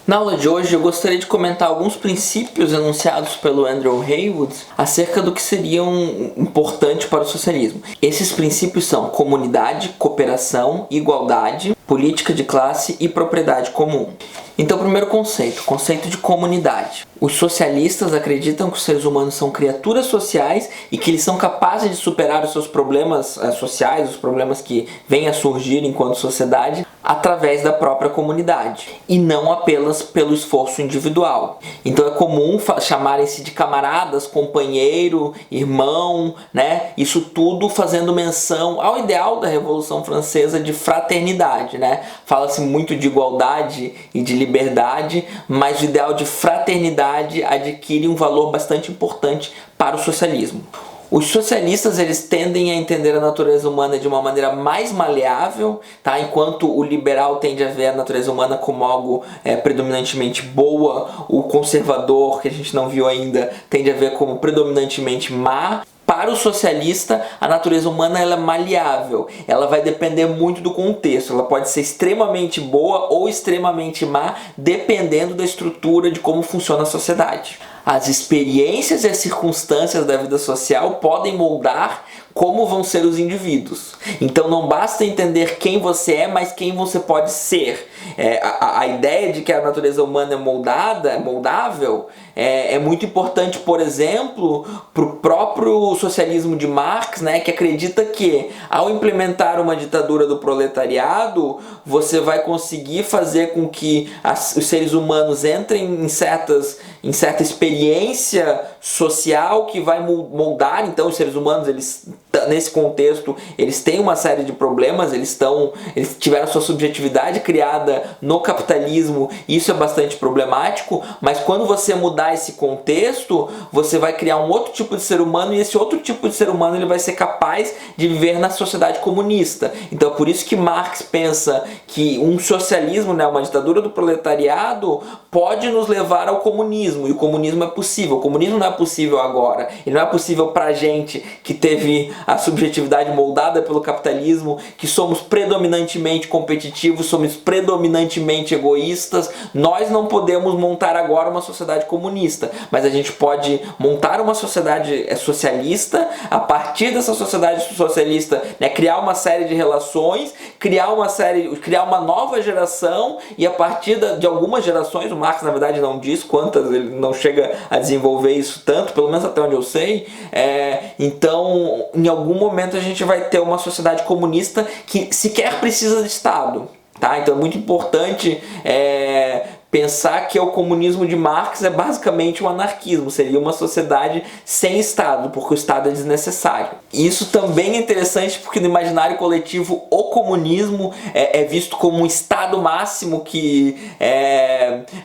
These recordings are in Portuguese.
Na aula de hoje eu gostaria de comentar alguns princípios enunciados pelo Andrew Haywood acerca do que seriam importantes para o socialismo. Esses princípios são comunidade, cooperação, igualdade, política de classe e propriedade comum. Então, o primeiro conceito de comunidade. Os socialistas acreditam que os seres humanos são criaturas sociais e que eles são capazes de superar os seus problemas sociais, os problemas que vêm a surgir enquanto sociedade, através da própria comunidade e não apenas pelo esforço individual. Então é comum chamarem-se de camaradas, companheiro, irmão, né? Isso tudo fazendo menção ao ideal da Revolução Francesa de fraternidade, né? Fala-se muito de igualdade e de liberdade, mas o ideal de fraternidade adquire um valor bastante importante para o socialismo. Os socialistas eles tendem a entender a natureza humana de uma maneira mais maleável, tá? Enquanto o liberal tende a ver a natureza humana como algo predominantemente boa, o conservador, que a gente não viu ainda, tende a ver como predominantemente má. Para o socialista, a natureza humana ela é maleável, ela vai depender muito do contexto, ela pode ser extremamente boa ou extremamente má, dependendo da estrutura de como funciona a sociedade. As experiências e as circunstâncias da vida social podem moldar como vão ser os indivíduos. Então não basta entender quem você é, mas quem você pode ser. A ideia de que a natureza humana é moldável, é muito importante, por exemplo, para o próprio socialismo de Marx, né, que acredita que ao implementar uma ditadura do proletariado, você vai conseguir fazer com que os seres humanos entrem em certa experiência social que vai moldar. Então os seres humanos, eles nesse contexto, eles têm uma série de problemas, eles tiveram sua subjetividade criada no capitalismo, e isso é bastante problemático, mas quando você mudar esse contexto, você vai criar um outro tipo de ser humano, e esse outro tipo de ser humano ele vai ser capaz de viver na sociedade comunista. Então é por isso que Marx pensa que um socialismo, né, uma ditadura do proletariado, pode nos levar ao comunismo, e o comunismo é possível. O comunismo não é possível agora, ele não é possível pra gente que teve a subjetividade moldada pelo capitalismo, que somos predominantemente competitivos, somos predominantemente egoístas. Nós não podemos montar agora uma sociedade comunista, mas a gente pode montar uma sociedade socialista, a partir dessa sociedade socialista, né, criar uma série de relações, criar uma nova geração, e a partir de algumas gerações, o Marx na verdade não diz quantas, ele não chega a desenvolver isso tanto, pelo menos até onde eu sei, então em algum momento a gente vai ter uma sociedade comunista que sequer precisa de Estado, tá? Então é muito importante pensar que o comunismo de Marx é basicamente um anarquismo, seria uma sociedade sem Estado, porque o Estado é desnecessário. E isso também é interessante porque no imaginário coletivo o comunismo é visto como um Estado máximo que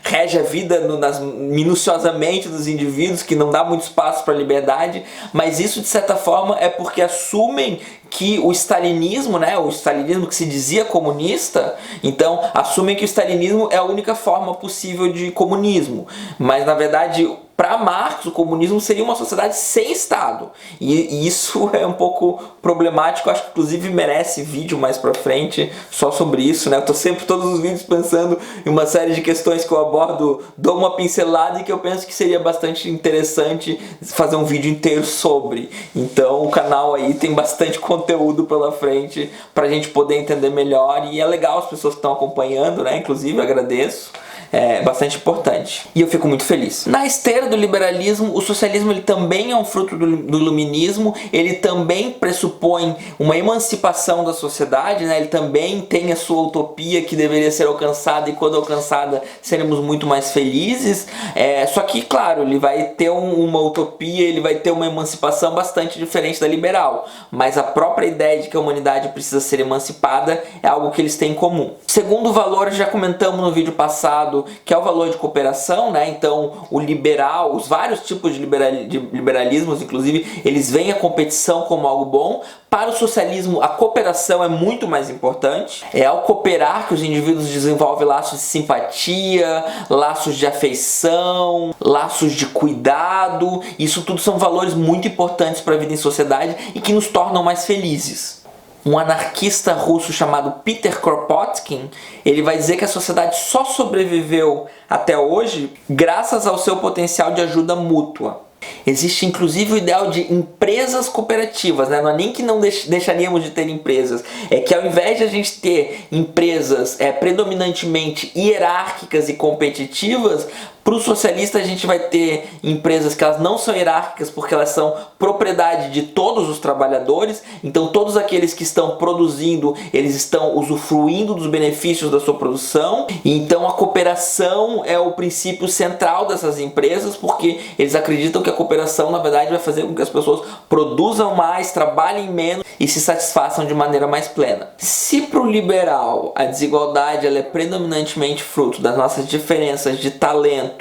rege a vida minuciosamente dos indivíduos, que não dá muito espaço para a liberdade, mas isso de certa forma é porque assumem que o stalinismo, né, o stalinismo que se dizia comunista, então assumem que o stalinismo é a única forma possível de comunismo, mas na verdade para Marx o comunismo seria uma sociedade sem Estado, e isso é um pouco problemático. Acho que inclusive merece vídeo mais pra frente só sobre isso, né? Eu tô sempre todos os vídeos pensando em uma série de questões que eu abordo, dou uma pincelada e que eu penso que seria bastante interessante fazer um vídeo inteiro sobre. Então o canal aí tem bastante conteúdo pela frente pra gente poder entender melhor, e é legal as pessoas que estão acompanhando, né? Inclusive eu agradeço. É bastante importante. E eu fico muito feliz. Na esteira do liberalismo, o socialismo ele também é um fruto do iluminismo, ele também pressupõe uma emancipação da sociedade, né? Ele também tem a sua utopia que deveria ser alcançada, e quando alcançada seremos muito mais felizes. Só que, claro, ele vai ter uma utopia, ele vai ter uma emancipação bastante diferente da liberal, mas a própria ideia de que a humanidade precisa ser emancipada é algo que eles têm em comum. Segundo valor, já comentamos no vídeo passado, que é o valor de cooperação, né? Então o liberal, os vários tipos de liberalismos, inclusive, eles veem a competição como algo bom. Para o socialismo, a cooperação é muito mais importante. É ao cooperar que os indivíduos desenvolvem laços de simpatia, laços de afeição, laços de cuidado. Isso tudo são valores muito importantes para a vida em sociedade e que nos tornam mais felizes. Um anarquista russo chamado Peter Kropotkin, ele vai dizer que a sociedade só sobreviveu até hoje graças ao seu potencial de ajuda mútua. Existe inclusive o ideal de empresas cooperativas, né? Não é nem que não deixaríamos de ter empresas, é que ao invés de a gente ter empresas predominantemente hierárquicas e competitivas, para o socialista a gente vai ter empresas que elas não são hierárquicas porque elas são propriedade de todos os trabalhadores, então todos aqueles que estão produzindo, eles estão usufruindo dos benefícios da sua produção, e então a cooperação é o princípio central dessas empresas, porque eles acreditam que a cooperação na verdade vai fazer com que as pessoas produzam mais, trabalhem menos e se satisfaçam de maneira mais plena. Se para o liberal a desigualdade ela é predominantemente fruto das nossas diferenças de talento,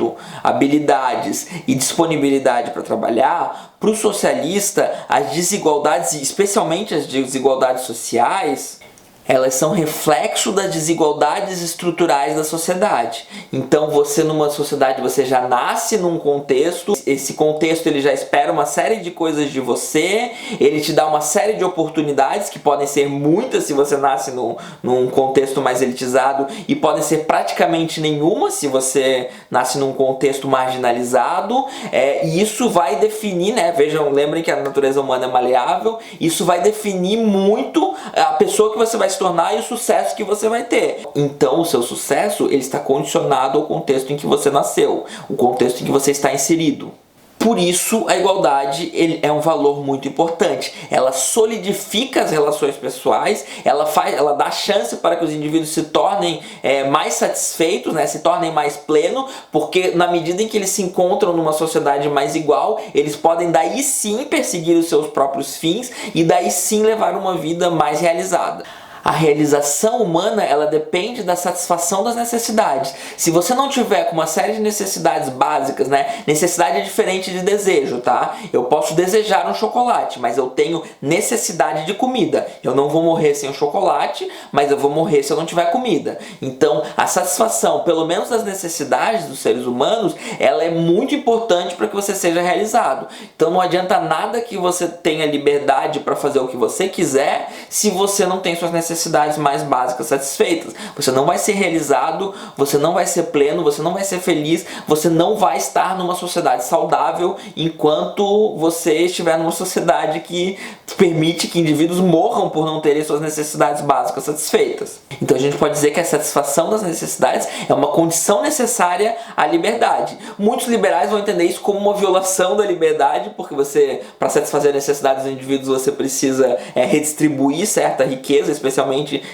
habilidades e disponibilidade para trabalhar, para o socialista as desigualdades, especialmente as desigualdades sociais, elas são reflexo das desigualdades estruturais da sociedade. Então você numa sociedade, você já nasce num contexto, esse contexto ele já espera uma série de coisas de você, ele te dá uma série de oportunidades, que podem ser muitas se você nasce num contexto mais elitizado, e podem ser praticamente nenhuma se você nasce num contexto marginalizado, e isso vai definir, né? Vejam, lembrem que a natureza humana é maleável, isso vai definir muito a pessoa que você vai se tornar e o sucesso que você vai ter. Então o seu sucesso ele está condicionado ao contexto em que você nasceu, o contexto em que você está inserido. Por isso a igualdade é um valor muito importante. Ela solidifica as relações pessoais, ela dá chance para que os indivíduos se tornem mais satisfeitos, né, se tornem mais plenos, porque na medida em que eles se encontram numa sociedade mais igual, eles podem daí sim perseguir os seus próprios fins e daí sim levar uma vida mais realizada. A realização humana, ela depende da satisfação das necessidades. Se você não tiver com uma série de necessidades básicas, né? Necessidade é diferente de desejo, tá? Eu posso desejar um chocolate, mas eu tenho necessidade de comida. Eu não vou morrer sem o chocolate, mas eu vou morrer se eu não tiver comida. Então, a satisfação, pelo menos das necessidades dos seres humanos, ela é muito importante para que você seja realizado. Então, não adianta nada que você tenha liberdade para fazer o que você quiser, se você não tem suas necessidades mais básicas satisfeitas. Você não vai ser realizado, você não vai ser pleno, você não vai ser feliz, você não vai estar numa sociedade saudável enquanto você estiver numa sociedade que permite que indivíduos morram por não terem suas necessidades básicas satisfeitas. Então a gente pode dizer que a satisfação das necessidades é uma condição necessária à liberdade. Muitos liberais vão entender isso como uma violação da liberdade, porque você, para satisfazer as necessidades dos indivíduos, você precisa redistribuir certa riqueza, especialmente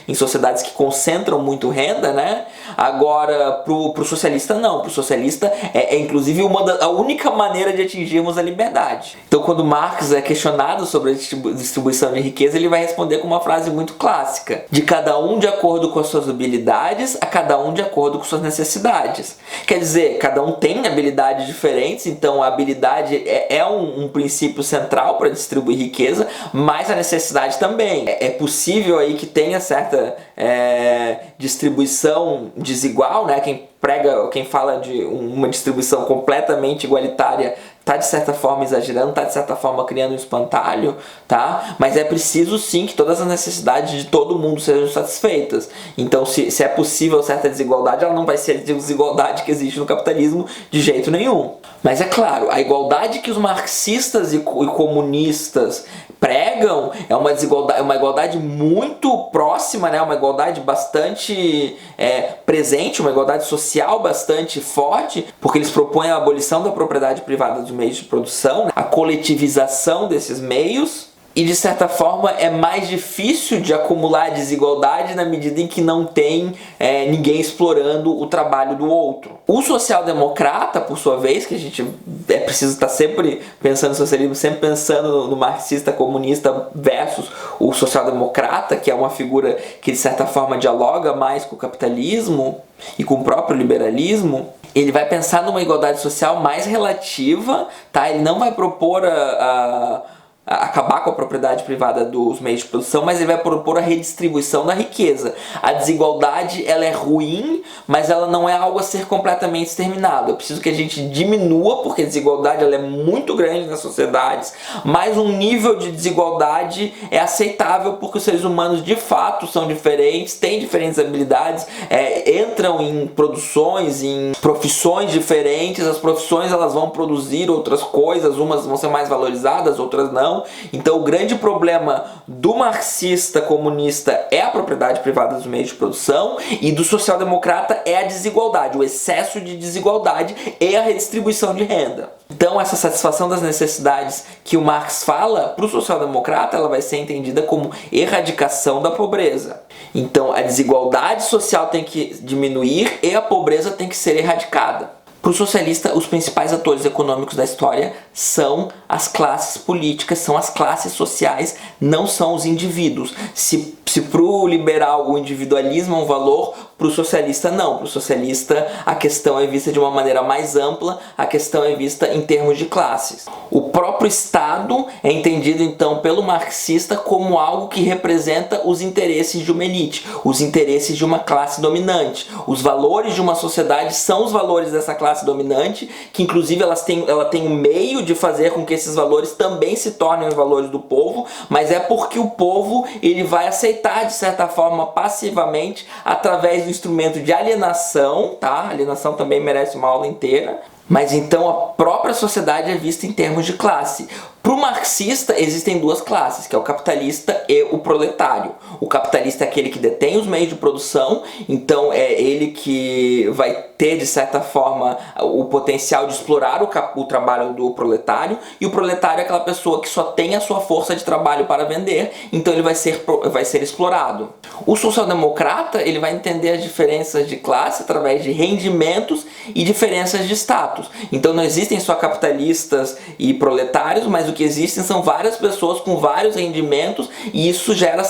em sociedades que concentram muito renda, né? Agora, pro socialista não. Pro socialista inclusive a única maneira de atingirmos a liberdade. Então quando Marx é questionado sobre a distribuição de riqueza, ele vai responder com uma frase muito clássica: de cada um de acordo com as suas habilidades, a cada um de acordo com suas necessidades. Quer dizer, cada um tem habilidades diferentes, então a habilidade é um princípio central para distribuir riqueza, mas a necessidade também. É possível aí que tenha certa distribuição desigual, né? Quem fala de uma distribuição completamente igualitária está de certa forma exagerando, está de certa forma criando um espantalho, tá? Mas é preciso sim que todas as necessidades de todo mundo sejam satisfeitas. Então se é possível certa desigualdade, ela não vai ser a desigualdade que existe no capitalismo de jeito nenhum. Mas é claro, a igualdade que os marxistas e comunistas pregam é uma igualdade muito próxima, né? Uma igualdade bastante presente, uma igualdade social bastante forte, porque eles propõem a abolição da propriedade privada dos meios de produção, a coletivização desses meios. E de certa forma é mais difícil de acumular desigualdade na medida em que não tem ninguém explorando o trabalho do outro. O social-democrata, por sua vez, que a gente preciso estar sempre pensando no socialismo, sempre pensando no marxista comunista versus o social-democrata, que é uma figura que de certa forma dialoga mais com o capitalismo e com o próprio liberalismo. Ele vai pensar numa igualdade social mais relativa, tá? Ele não vai propor a acabar com a propriedade privada dos meios de produção, mas ele vai propor a redistribuição da riqueza. A desigualdade, ela é ruim, mas ela não é algo a ser completamente exterminado. É preciso que a gente diminua, porque a desigualdade ela é muito grande nas sociedades, mas um nível de desigualdade é aceitável porque os seres humanos de fato são diferentes, têm diferentes habilidades, entram em produções, em profissões diferentes. As profissões elas vão produzir outras coisas, umas vão ser mais valorizadas, outras não. Então o grande problema do marxista comunista é a propriedade privada dos meios de produção, e do social-democrata é a desigualdade, o excesso de desigualdade e a redistribuição de renda. Então essa satisfação das necessidades que o Marx fala, para o social-democrata ela vai ser entendida como erradicação da pobreza. Então a desigualdade social tem que diminuir e a pobreza tem que ser erradicada. Para o socialista, os principais atores econômicos da história são as classes políticas, são as classes sociais, não são os indivíduos. Se para o liberal o individualismo é um valor, para o socialista não. Para o socialista a questão é vista de uma maneira mais ampla, a questão é vista em termos de classes. O próprio Estado é entendido então pelo marxista como algo que representa os interesses de uma elite, os interesses de uma classe dominante. Os valores de uma sociedade são os valores dessa classe dominante, que inclusive ela tem um meio de fazer com que esses valores também se tornem os valores do povo, mas é porque o povo ele vai aceitar de certa forma passivamente através do instrumento de alienação, tá? A alienação também merece uma aula inteira. Mas então a própria sociedade é vista em termos de classe. Para o marxista existem duas classes, que é o capitalista e o proletário. O capitalista é aquele que detém os meios de produção, então é ele que vai ter de certa forma o potencial de explorar o trabalho do proletário, e o proletário é aquela pessoa que só tem a sua força de trabalho para vender, então ele vai ser explorado. O social-democrata ele vai entender as diferenças de classe através de rendimentos e diferenças de status. Então não existem só capitalistas e proletários, mas o que existem são várias pessoas com vários rendimentos, e isso gera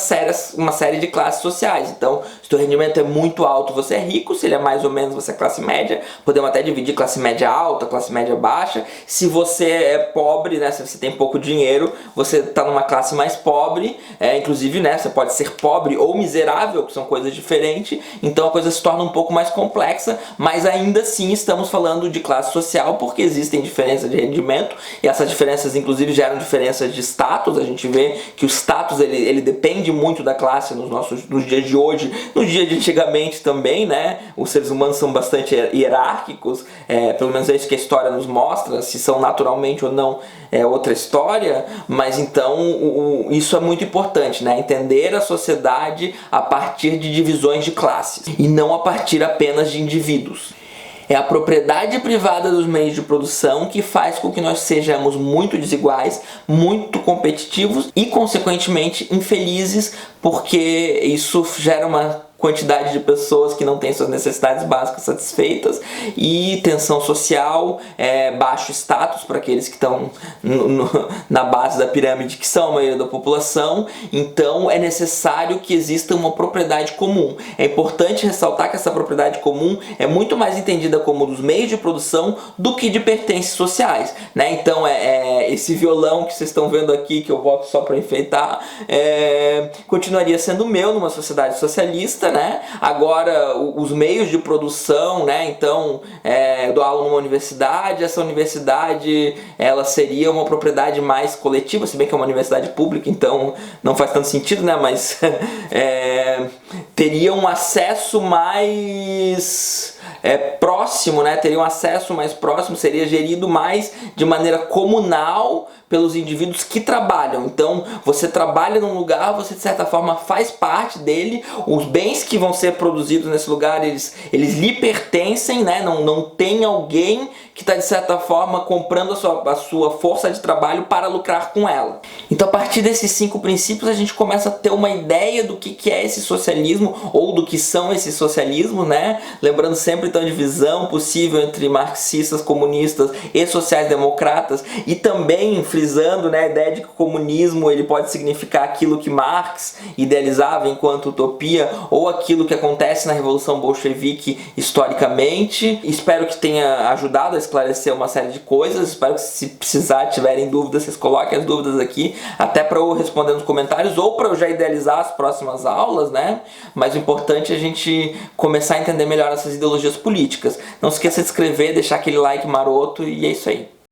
uma série de classes sociais. Então, se o teu rendimento é muito alto, você é rico; se ele é mais ou menos, você é classe média. Podemos até dividir classe média alta, classe média baixa. Se você é pobre, né, se você tem pouco dinheiro, você está numa classe mais pobre. Inclusive, né, você pode ser pobre ou miserável, que são coisas diferentes. Então a coisa se torna um pouco mais complexa, mas ainda assim estamos falando de classe social, porque existem diferenças de rendimento, e essas diferenças inclusive geram diferenças de status. A gente vê que o status ele depende muito da classe nos dias de hoje, nos dias de antigamente também, né? Os seres humanos são bastante hierárquicos, pelo menos é isso que a história nos mostra. Se são naturalmente ou não é outra história, mas então isso é muito importante, né? Entender a sociedade a partir de divisões de classes e não a partir apenas de indivíduos. É a propriedade privada dos meios de produção que faz com que nós sejamos muito desiguais, muito competitivos e, consequentemente, infelizes, porque isso gera uma quantidade de pessoas que não têm suas necessidades básicas satisfeitas, e tensão social, baixo status para aqueles que estão na base da pirâmide, que são a maioria da população. Então é necessário que exista uma propriedade comum. É importante ressaltar que essa propriedade comum é muito mais entendida como dos meios de produção do que de pertences sociais, né? Então esse violão que vocês estão vendo aqui, que eu boto só para enfeitar, continuaria sendo meu numa sociedade socialista, né? Agora os meios de produção, né? Então eu dou aula numa universidade, essa universidade ela seria uma propriedade mais coletiva, se bem que é uma universidade pública, então não faz tanto sentido, né? Mas teria um acesso mais próximo, né? Teria um acesso mais próximo, seria gerido mais de maneira comunal pelos indivíduos que trabalham. Então você trabalha num lugar, você de certa forma faz parte dele, os bens que vão ser produzidos nesse lugar, eles lhe pertencem, né? Não tem alguém que está de certa forma comprando a sua força de trabalho para lucrar com ela. Então a partir desses 5 princípios a gente começa a ter uma ideia do que é esse socialismo, ou do que são esses socialismos, né? Lembrando sempre então de visão possível entre marxistas, comunistas e sociais-democratas, e também frisando, né, a ideia de que o comunismo ele pode significar aquilo que Marx idealizava enquanto utopia, ou aquilo que acontece na Revolução Bolchevique historicamente. Espero que tenha ajudado a esclarecer uma série de coisas. Espero que, se precisar, tiverem dúvidas, vocês coloquem as dúvidas aqui, até para eu responder nos comentários, ou para eu já idealizar as próximas aulas, né? Mas o importante é a gente começar a entender melhor essas ideologias políticas. Não se esqueça de se inscrever, deixar aquele like maroto, e é isso aí.